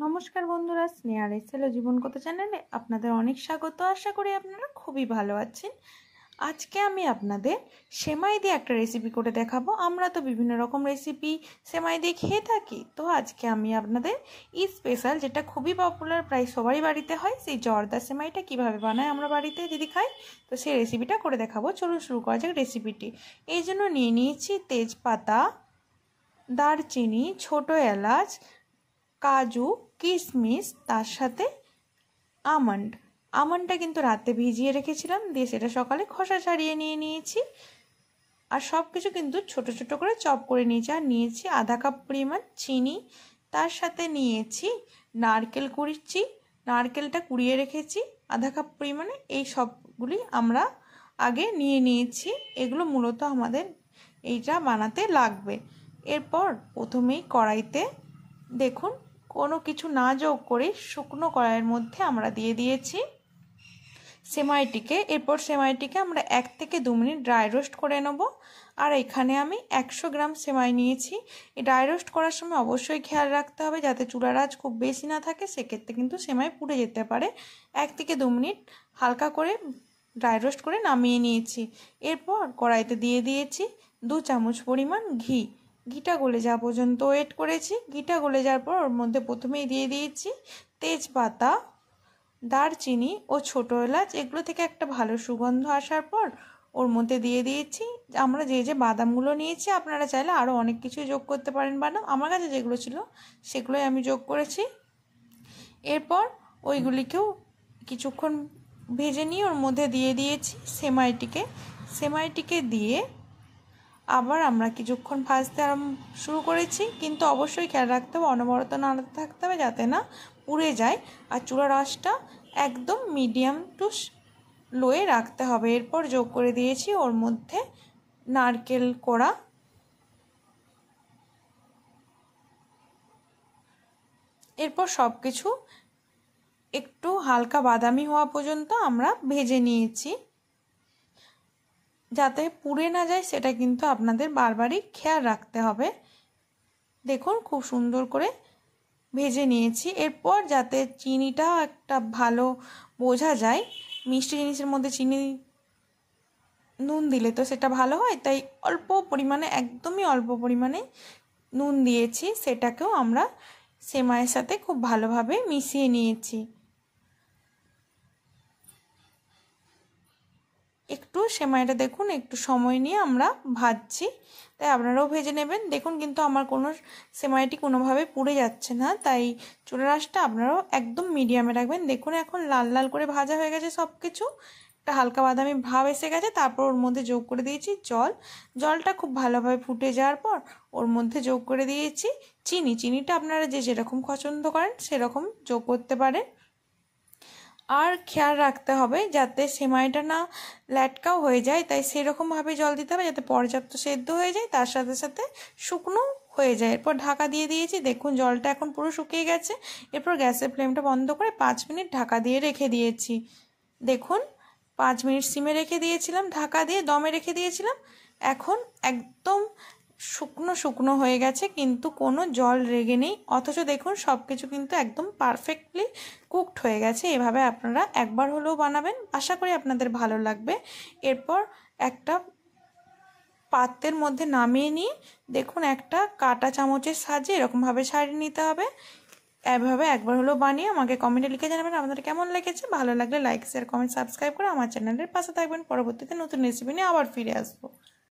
নমস্কার বন্ধুরা, স্নেহার এসেলো জীবনকথা চ্যানেলে আপনাদের অনেক স্বাগত। আশা করি আপনারা খুবই ভালো আছেন। আজকে আমি আপনাদের সেমাই দিয়ে একটা রেসিপি করে দেখাবো। আমরা তো বিভিন্ন রকম রেসিপি সেমাই দিয়ে খেয়ে থাকি, তো আজকে আমি আপনাদের স্পেশাল, যেটা খুবই পপুলার, প্রায় সবারই বাড়িতে হয়, সেই জর্দা সেমাইটা কিভাবে বানায় আমরা বাড়িতে যদি খাই, তো সেই রেসিপিটা করে দেখাবো। চলুন শুরু করা যাক রেসিপিটি। এই জন্য নিয়ে নিয়েছি তেজপাতা, দারচিনি, ছোট এলাচ, কাজু, কিশমিশ, তার সাথে আমন্ডটা কিন্তু রাতে ভিজিয়ে রেখেছিলাম, দিয়ে সেটা সকালে খোসা ছাড়িয়ে নিয়ে নিয়েছি। আর সব কিছু কিন্তু ছোট ছোট করে চপ করে নিয়েছি। আর নিয়েছি আধা কাপ পরিমাণ চিনি, তার সাথে নিয়েছি নারকেল কুড়িয়েছি, নারকেলটা কুড়িয়ে রেখেছি আধা কাপ পরিমাণে। এই সবগুলি আমরা আগে নিয়ে নিয়েছি, এগুলো মূলত আমাদের এইটা বানাতে লাগবে। এরপর প্রথমেই কড়াইতে দেখুন কোনো কিছু না যোগ করে শুকনো কড়াইয়ের মধ্যে আমরা দিয়ে দিয়েছি সেমাইটিকে। এরপর সেমাইটিকে আমরা 1 থেকে 2 মিনিট ড্রাই রোস্ট করে নেব। আর এখানে আমি 100 গ্রাম সেমাই নিয়েছি। এই ড্রাই রোস্ট করার সময় অবশ্যই খেয়াল রাখতে হবে যাতে চুলার আঁচ খুব বেশি না থাকে, সেক্ষেত্রে কিন্তু সেমাই পুড়ে যেতে পারে। 1 থেকে 2 মিনিট হালকা করে ড্রাই রোস্ট করে নামিয়ে নিয়েছি। এরপর কড়াইতে দিয়ে দিয়েছি 2 চামচ পরিমাণ ঘি। ঘিটা গলে যাওয়া পর্যন্ত ওয়েট করেছি। ঘিটা গলে যাওয়ার পর ওর মধ্যে প্রথমেই দিয়ে দিয়েছি তেজপাতা, দারচিনি ও ছোটো এলাচ। এগুলো থেকে একটা ভালো সুগন্ধ আসার পর ওর মধ্যে দিয়ে দিয়েছি আমরা যে বাদামগুলো নিয়েছি। আপনারা চাইলে আরও অনেক কিছুই যোগ করতে পারেন বাদাম, আমার কাছে যেগুলো ছিল সেগুলোই আমি যোগ করেছি। এরপর ওইগুলিকেও কিছুক্ষণ ভেজে নিয়ে ওর মধ্যে দিয়ে দিয়েছি সেমাইটিকে দিয়ে আবার আমরা কিছুক্ষণ ভাজতে শুরু করেছি। কিন্তু অবশ্যই খেয়াল রাখতে হবে অনবরত নাড়াতে থাকতে হবে যাতে না পুড়ে যায়। আর চুলার আঁচটা একদম মিডিয়াম টু লোয়ে রাখতে হবে। এরপর যোগ করে দিয়েছি ওর মধ্যে নারকেল কোড়া। এরপর সব কিছু একটু হালকা বাদামি হওয়া পর্যন্ত আমরা ভেজে নিয়েছি। যাতে পুড়ে না যায় সেটা কিন্তু আপনাদের বারবারই খেয়াল রাখতে হবে। দেখুন খুব সুন্দর করে ভেজে নিয়েছি। এরপর যাতে চিনিটা একটা ভালো বোঝা যায়, মিষ্টি জিনিসের মধ্যে চিনি নুন দিলে তো সেটা ভালো হয়, তাই অল্প পরিমাণে, একদমই অল্প পরিমাণে নুন দিয়েছি। সেটাকেও আমরা সেমাইয়ের সাথে খুব ভালোভাবে মিশিয়ে নিয়েছি। একটু সেমাইটা দেখুন একটু সময় নিয়ে আমরা ভাজছি, তাই আপনারাও ভেজে নেবেন। দেখুন কিন্তু আমার কোনো সেমাইটি কোনোভাবে পুড়ে যাচ্ছে না, তাই চুলার আঁচটা আপনারাও একদম মিডিয়ামে রাখবেন। দেখুন এখন লাল লাল করে ভাজা হয়ে গেছে সব কিছু, একটা হালকা বাদামি ভাব এসে গেছে। তারপর ওর মধ্যে যোগ করে দিয়েছি জলটা খুব ভালোভাবে ফুটে যাওয়ার পর ওর মধ্যে যোগ করে দিয়েছি চিনিটা আপনারা যেরকম পছন্দ করেন সেরকম যোগ করতে পারেন। আর খেয়াল রাখতে হবে যাতে সেমাইটা না ল্যাটকাও হয়ে যায়, তাই সেরকমভাবে জল দিতে হবে যাতে পর্যাপ্ত সেদ্ধ হয়ে যায়, তার সাথে সাথে শুকনো হয়ে যায়। এরপর ঢাকা দিয়ে দিয়েছি। দেখুন জলটা এখন পুরো শুকিয়ে গেছে। এরপর গ্যাসের ফ্লেমটা বন্ধ করে 5 মিনিট ঢাকা দিয়ে রেখে দিয়েছি। দেখুন 5 মিনিট সিমে রেখে দিয়েছিলাম, ঢাকা দিয়ে দমে রেখে দিয়েছিলাম। এখন একদম শুকনো হয়ে গেছে, কিন্তু কোনো জল রেগে নেই। অথচ দেখুন সব কিছু কিন্তু একদম পারফেক্টলি কুকড হয়ে গেছে। এভাবে আপনারা একবার হলেও বানাবেন, আশা করি আপনাদের ভালো লাগবে। এরপর একটা পাত্রের মধ্যে নামিয়ে নিয়ে দেখুন একটা কাঁটা চামচের সাহায্যে এরকমভাবে ছাড়িয়ে নিতে হবে। এভাবে একবার হলেও বানিয়ে আমাকে কমেন্টে লিখে জানাবেন আপনাদের কেমন লেগেছে। ভালো লাগলে লাইক, শেয়ার, কমেন্ট, সাবস্ক্রাইব করে আমার চ্যানেলের পাশে থাকবেন। পরবর্তীতে নতুন রেসিপি নিয়ে আবার ফিরে আসবো।